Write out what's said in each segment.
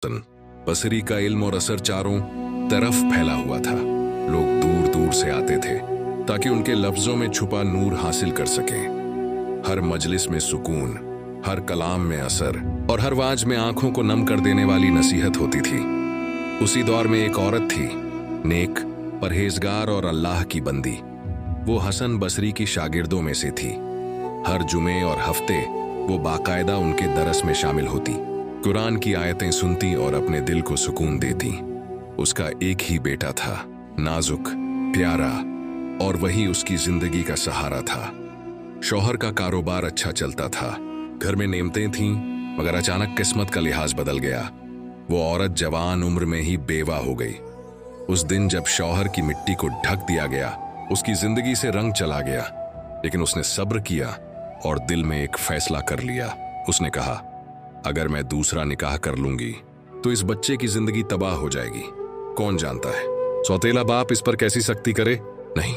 हसन बसरी का इल्म और असर चारों तरफ फैला हुआ था। लोग दूर दूर से आते थे ताकि उनके लफ्जों में छुपा नूर हासिल कर सके। हर मजलिस में सुकून, हर कलाम में असर और हर वाज में आंखों को नम कर देने वाली नसीहत होती थी। उसी दौर में एक औरत थी, नेक, परहेजगार और अल्लाह की बंदी। वो हसन बसरी की शागिर्दों में से थी। हर जुमे और हफ्ते वो बाकायदा उनके दरस में शामिल होती, कुरान की आयतें सुनती और अपने दिल को सुकून देती। उसका एक ही बेटा था, नाजुक, प्यारा, और वही उसकी जिंदगी का सहारा था। शौहर का कारोबार अच्छा चलता था, घर में नेमतें थीं, मगर अचानक किस्मत का लिहाज बदल गया। वो औरत जवान उम्र में ही बेवा हो गई। उस दिन जब शौहर की मिट्टी को ढक दिया गया, उसकी जिंदगी से रंग चला गया। लेकिन उसने सब्र किया और दिल में एक फैसला कर लिया। उसने कहा, अगर मैं दूसरा निकाह कर लूंगी तो इस बच्चे की जिंदगी तबाह हो जाएगी। कौन जानता है, सौतेला बाप इस पर कैसी सख्ती करे। नहीं,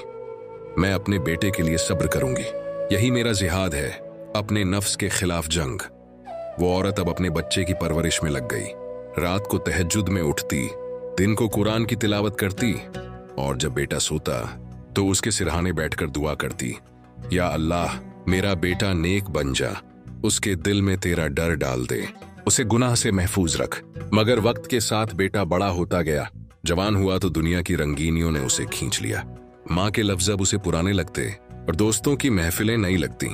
मैं अपने बेटे के लिए सब्र करूंगी। यही मेरा जिहाद है, अपने नफ्स के खिलाफ जंग। वो औरत अब अपने बच्चे की परवरिश में लग गई। रात को तहज्जुद में उठती, दिन को कुरान की तिलावत करती, और जब बेटा सोता तो उसके सिरहाने बैठकर दुआ करती, या अल्लाह, मेरा बेटा नेक बन जा, उसके दिल में तेरा डर डाल दे, उसे गुनाह से महफूज रख। मगर वक्त के साथ बेटा बड़ा होता गया। जवान हुआ तो दुनिया की रंगीनियों ने उसे खींच लिया। माँ के लफ्ज अब उसे पुराने लगते और दोस्तों की महफिलें नई लगती।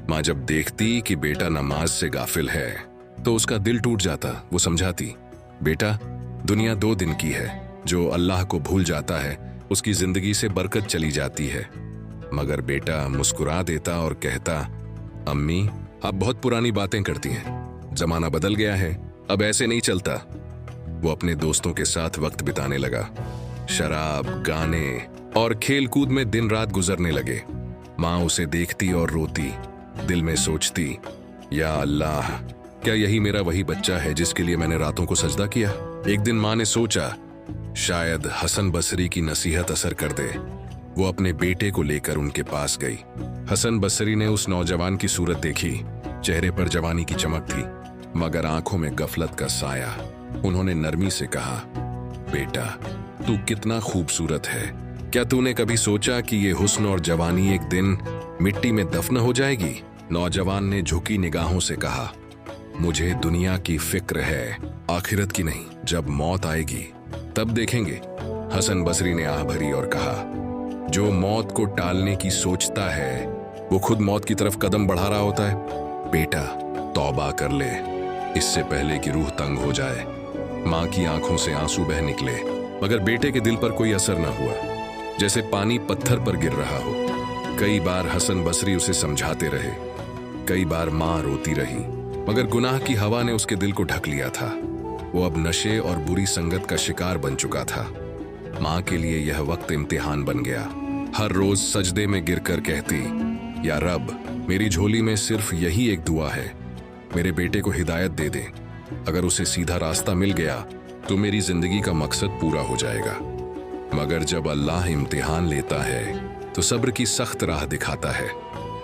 माँ जब देखती कि बेटा नमाज से गाफिल है तो उसका दिल टूट जाता। वो समझाती, बेटा, दुनिया 2 दिन की है, जो अल्लाह को भूल जाता है उसकी जिंदगी से बरकत चली जाती है। मगर बेटा मुस्कुरा देता और कहता, अम्मी, आप बहुत पुरानी बातें करती हैं, जमाना बदल गया है, अब ऐसे नहीं चलता। वो अपने दोस्तों के साथ वक्त बिताने लगा। शराब, गाने और खेल कूद में दिन रात गुजरने लगे। माँ उसे देखती और रोती, दिल में सोचती, या अल्लाह, क्या यही मेरा वही बच्चा है जिसके लिए मैंने रातों को सजदा किया। एक दिन माँ ने सोचा, शायद हसन बसरी की नसीहत असर कर दे। वो अपने बेटे को लेकर उनके पास गई। हसन बसरी ने उस नौजवान की सूरत देखी। चेहरे पर जवानी की चमक थी, मगर आंखों में गफलत का साया। उन्होंने नरमी से कहा, बेटा, तू कितना खूबसूरत है। क्या तूने कभी सोचा कि ये हुस्न और जवानी एक दिन मिट्टी में दफन हो जाएगी। नौजवान ने झुकी निगाहों से कहा, मुझे दुनिया की फिक्र है, आखिरत की नहीं। जब मौत आएगी तब देखेंगे। हसन बसरी ने आह भरी और कहा, जो मौत को टालने की सोचता है वो खुद मौत की तरफ कदम बढ़ा रहा होता है। बेटा, तौबा कर ले, इससे पहले कि रूह तंग हो जाए। माँ की आंखों से आंसू बह निकले, मगर बेटे के दिल पर कोई असर न हुआ, जैसे पानी पत्थर पर गिर रहा हो। कई बार हसन बसरी उसे समझाते रहे, कई बार माँ रोती रही, मगर गुनाह की हवा ने उसके दिल को ढक लिया था। वो अब नशे और बुरी संगत का शिकार बन चुका था। माँ के लिए यह वक्त इम्तिहान बन गया। हर रोज सजदे में गिरकर कहती, या रब, मेरी झोली में सिर्फ यही एक दुआ है, मेरे बेटे को हिदायत दे दे। अगर उसे सीधा रास्ता मिल गया तो मेरी जिंदगी का मकसद पूरा हो जाएगा। मगर जब अल्लाह इम्तिहान लेता है तो सब्र की सख्त राह दिखाता है।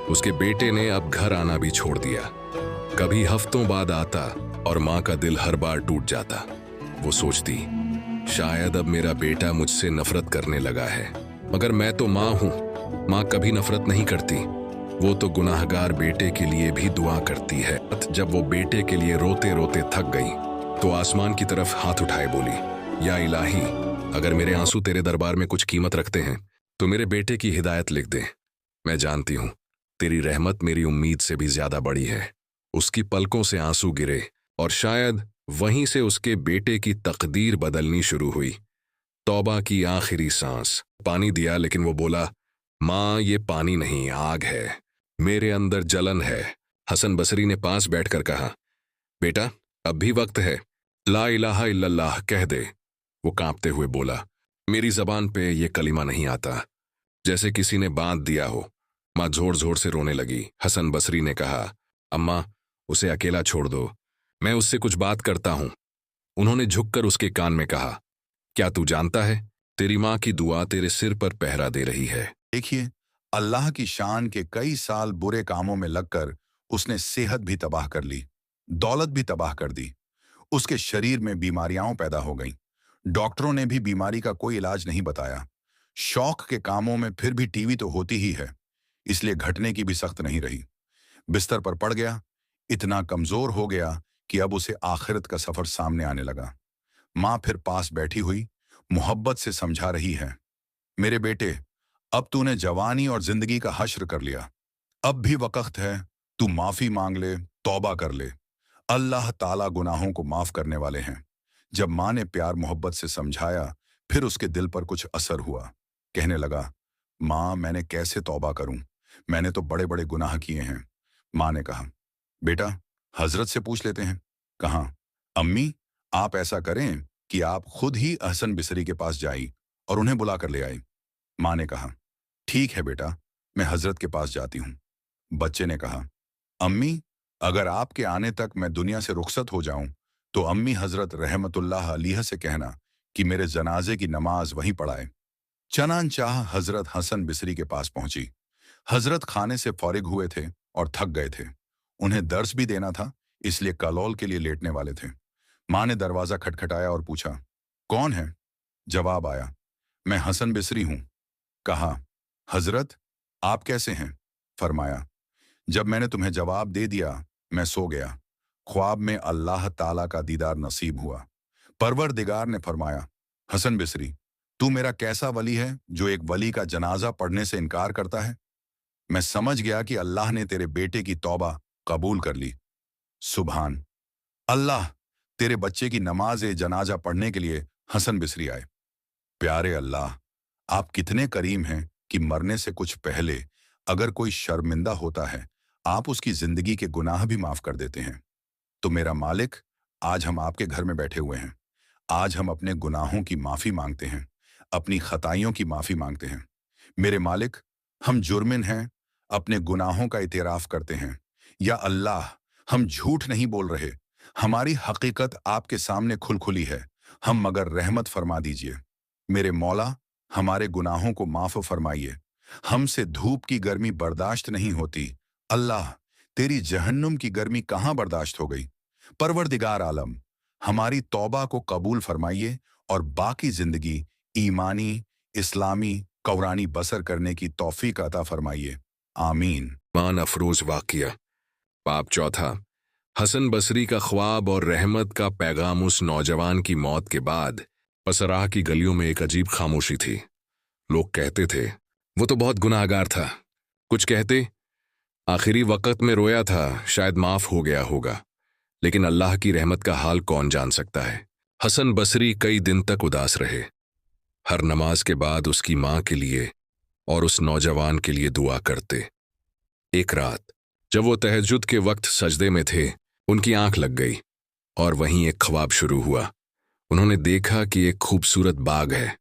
उसके बेटे ने अब घर आना भी छोड़ दिया। कभी हफ्तों बाद आता और माँ का दिल हर बार टूट जाता। वो सोचती, शायद अब मेरा बेटा मुझसे नफरत करने लगा है, मगर मैं तो माँ हूँ। माँ कभी नफरत नहीं करती, वो तो गुनाहगार बेटे के लिए भी दुआ करती है। जब वो बेटे के लिए रोते रोते थक गई तो आसमान की तरफ हाथ उठाए बोली, या इलाही, अगर मेरे आंसू तेरे दरबार में कुछ कीमत रखते हैं तो मेरे बेटे की हिदायत लिख दे। मैं जानती हूँ तेरी रहमत मेरी उम्मीद से भी ज्यादा बड़ी है। उसकी पलकों से आंसू गिरे और शायद वहीं से उसके बेटे की तकदीर बदलनी शुरू हुई। तौबा की आखिरी सांस। पानी दिया, लेकिन वो बोला, माँ, ये पानी नहीं, आग है, मेरे अंदर जलन है। हसन बसरी ने पास बैठकर कहा, बेटा, अब भी वक्त है, ला इलाहा इल्लल्लाह कह दे। वो कांपते हुए बोला, मेरी जबान पे ये कलिमा नहीं आता। जैसे किसी ने बांध दिया हो। माँ जोर जोर से रोने लगी। हसन बसरी ने कहा, अम्मा, उसे अकेला छोड़ दो, मैं उससे कुछ बात करता हूं। उन्होंने झुककर उसके कान में कहा, क्या तू जानता है, तेरी माँ की दुआ तेरे सिर पर पहरा दे रही है। देखिए, अल्लाह की शान के कई साल बुरे कामों में लगकर उसने सेहत भी तबाह कर ली, दौलत भी तबाह कर दी। उसके शरीर में बीमारियां पैदा हो गईं। डॉक्टरों ने भी बीमारी का कोई इलाज नहीं बताया। शौक के कामों में फिर भी टीवी तो होती ही है, इसलिए घटने की भी सख्त नहीं रही। बिस्तर पर पड़ गया, इतना कमजोर हो गया कि अब उसे आखिरत का सफर सामने आने लगा। माँ फिर पास बैठी हुई, मोहब्बत से समझा रही है, मेरे बेटे, अब तूने जवानी और जिंदगी का हश्र कर लिया। अब भी वक्त है, तू माफी मांग ले, तौबा कर ले। अल्लाह ताला गुनाहों को माफ करने वाले हैं। जब माँ ने प्यार मोहब्बत से समझाया, फिर उसके दिल पर कुछ असर हुआ। कहने लगा, माँ, मैंने कैसे तौबा करूं? मैंने तो बड़े बड़े गुनाह किए हैं। माँ ने कहा, बेटा, हजरत से पूछ लेते हैं। कहा, अम्मी, आप ऐसा करें कि आप खुद ही अहसन बिसरी के पास जाई और उन्हें बुला कर ले आई। माँ ने कहा, ठीक है बेटा, मैं हजरत के पास जाती हूँ। बच्चे ने कहा, अम्मी, अगर आपके आने तक मैं दुनिया से रुखसत हो जाऊं तो अम्मी हजरत रहमतुल्लाह अलैह से कहना कि मेरे जनाजे की नमाज वहीं पढ़ाए। चनानचाह हजरत हसन बिसरी के पास पहुंची। हजरत खाने से फारिग हुए थे और थक गए थे। उन्हें दर्स भी देना था, इसलिए कलौल के लिए लेटने वाले थे। माँ ने दरवाजा खटखटाया और पूछा, कौन है? जवाब आया, मैं हसन बिसरी हूं। कहा, हजरत, आप कैसे हैं? फरमाया, जब मैंने तुम्हें जवाब दे दिया, मैं सो गया। ख्वाब में अल्लाह ताला का दीदार नसीब हुआ। परवरदिगार ने फरमाया, हसन बिसरी, तू मेरा कैसा वली है जो एक वली का जनाजा पढ़ने से इनकार करता है? मैं समझ गया कि अल्लाह ने तेरे बेटे की तौबा कबूल कर ली। सुभान अल्लाह, तेरे बच्चे की नमाज जनाजा पढ़ने के लिए हसन बिसरी आए। प्यारे अल्लाह, आप कितने करीम हैं कि मरने से कुछ पहले अगर कोई शर्मिंदा होता है, आप उसकी जिंदगी के गुनाह भी माफ कर देते हैं। तो मेरा मालिक, आज हम आपके घर में बैठे हुए हैं। आज हम अपने गुनाहों की माफी मांगते हैं, अपनी खताइयों की माफी मांगते हैं। मेरे मालिक, हम जुर्मिन हैं, अपने गुनाहों का इतराफ करते हैं। या अल्लाह, हम झूठ नहीं बोल रहे, हमारी हकीकत आपके सामने खुलखुली है। हम मगर रहमत फरमा दीजिए। मेरे मौला, हमारे गुनाहों को माफ फरमाइए। हमसे धूप की गर्मी बर्दाश्त नहीं होती। अल्लाह, तेरी जहन्नुम की गर्मी कहाँ बर्दाश्त हो गई? परवरदिगार आलम, हमारी तौबा को कबूल फरमाइए और बाकी जिंदगी ईमानी, इस्लामी, कौरानी बसर करने की तौफीक अता फरमाइए। आमीन। मान अफरोज वाकिया। बाब चौथा। हसन बसरी का ख्वाब और रहमत का पैगाम। उस नौजवान की मौत के बाद पसराह की गलियों में एक अजीब खामोशी थी। लोग कहते थे, वो तो बहुत गुनाहगार था। कुछ कहते, आखिरी वक्त में रोया था, शायद माफ हो गया होगा। लेकिन अल्लाह की रहमत का हाल कौन जान सकता है। हसन बसरी कई दिन तक उदास रहे। हर नमाज के बाद उसकी माँ के लिए और उस नौजवान के लिए दुआ करते। एक रात जब वो तहज्जुद के वक्त सजदे में थे, उनकी आंख लग गई और वहीं एक ख्वाब शुरू हुआ। उन्होंने देखा कि एक खूबसूरत बाग है,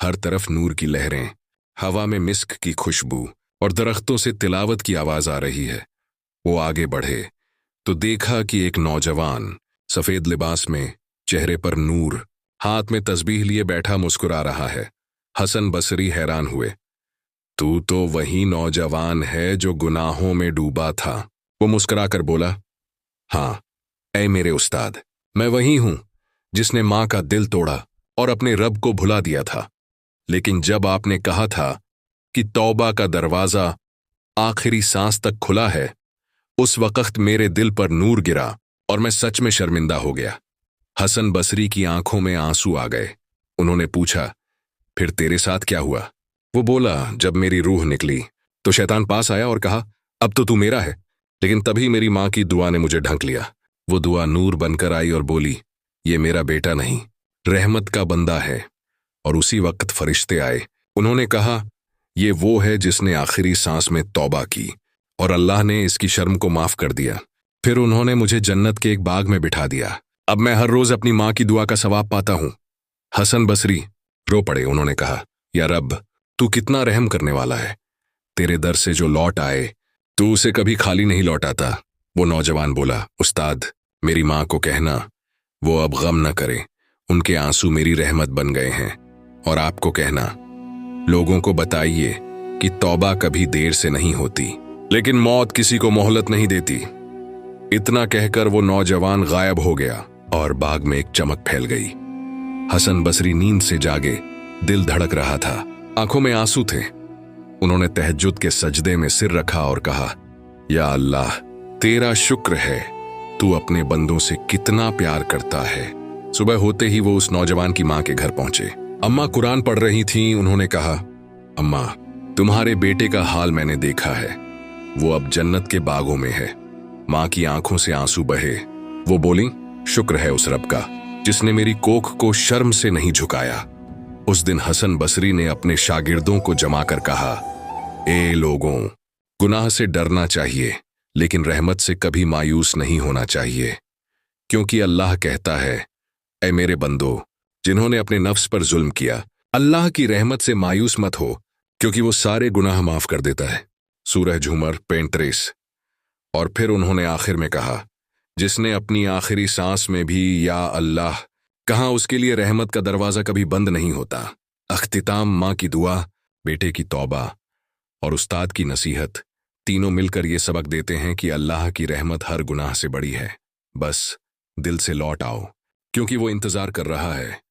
हर तरफ नूर की लहरें, हवा में मिस्क की खुशबू और दरख्तों से तिलावत की आवाज आ रही है। वो आगे बढ़े तो देखा कि एक नौजवान सफेद लिबास में, चेहरे पर नूर, हाथ में तस्बीह लिए बैठा मुस्कुरा रहा है। हसन बसरी हैरान हुए। तू तो वही नौजवान है जो गुनाहों में डूबा था। वो मुस्कुराकर बोला, हाँ ऐ मेरे उस्ताद, मैं वही हूं जिसने मां का दिल तोड़ा और अपने रब को भुला दिया था। लेकिन जब आपने कहा था कि तौबा का दरवाजा आखिरी सांस तक खुला है, उस वक्त मेरे दिल पर नूर गिरा और मैं सच में शर्मिंदा हो गया। हसन बसरी की आंखों में आंसू आ गए। उन्होंने पूछा, फिर तेरे साथ क्या हुआ? वो बोला, जब मेरी रूह निकली तो शैतान पास आया और कहा, अब तो तू मेरा है। लेकिन तभी मेरी मां की दुआ ने मुझे ढंक लिया। वो दुआ नूर बनकर आई और बोली, ये मेरा बेटा नहीं, रहमत का बंदा है। और उसी वक्त फरिश्ते आए। उन्होंने कहा, ये वो है जिसने आखिरी सांस में तौबा की और अल्लाह ने इसकी शर्म को माफ कर दिया। फिर उन्होंने मुझे जन्नत के एक बाग में बिठा दिया। अब मैं हर रोज अपनी मां की दुआ का सवाब पाता हूं। हसन बसरी रो पड़े। उन्होंने कहा, या रब, तू कितना रहम करने वाला है। तेरे दर से जो लौट आए, तू उसे कभी खाली नहीं लौटाता। वो नौजवान बोला, उस्ताद, मेरी मां को कहना वो अब गम न करे, उनके आंसू मेरी रहमत बन गए हैं। और आपको कहना, लोगों को बताइए कि तौबा कभी देर से नहीं होती, लेकिन मौत किसी को मोहलत नहीं देती। इतना कहकर वो नौजवान गायब हो गया और बाग में एक चमक फैल गई। हसन बसरी नींद से जागे, दिल धड़क रहा था, आंखों में आंसू थे। उन्होंने तहज्जुद के सजदे में सिर रखा और कहा, या अल्लाह, तेरा शुक्र है, तू अपने बंदों से कितना प्यार करता है। सुबह होते ही वो उस नौजवान की मां के घर पहुंचे। अम्मा कुरान पढ़ रही थीं। उन्होंने कहा, अम्मा, तुम्हारे बेटे का हाल मैंने देखा है, वो अब जन्नत के बागों में है। मां की आंखों से आंसू बहे। वो बोली, शुक्र है उस रब का जिसने मेरी कोख को शर्म से नहीं झुकाया। उस दिन हसन बसरी ने अपने शागिर्दों को जमाकर कहा, ए लोगों, गुनाह से डरना चाहिए, लेकिन रहमत से कभी मायूस नहीं होना चाहिए, क्योंकि अल्लाह कहता है, ऐ मेरे बंदो जिन्होंने अपने नफ्स पर जुल्म किया, अल्लाह की रहमत से मायूस मत हो, क्योंकि वो सारे गुनाह माफ कर देता है। सूरह झूमर 35। और फिर उन्होंने आखिर में कहा, जिसने अपनी आखिरी सांस में भी या अल्लाह कहा, उसके लिए रहमत का दरवाजा कभी बंद नहीं होता। अख्तिताम माँ की दुआ, बेटे की तौबा और उस्ताद की नसीहत, तीनों मिलकर ये सबक देते हैं कि अल्लाह की रहमत हर गुनाह से बड़ी है। बस दिल से लौट आओ, क्योंकि वो इंतजार कर रहा है।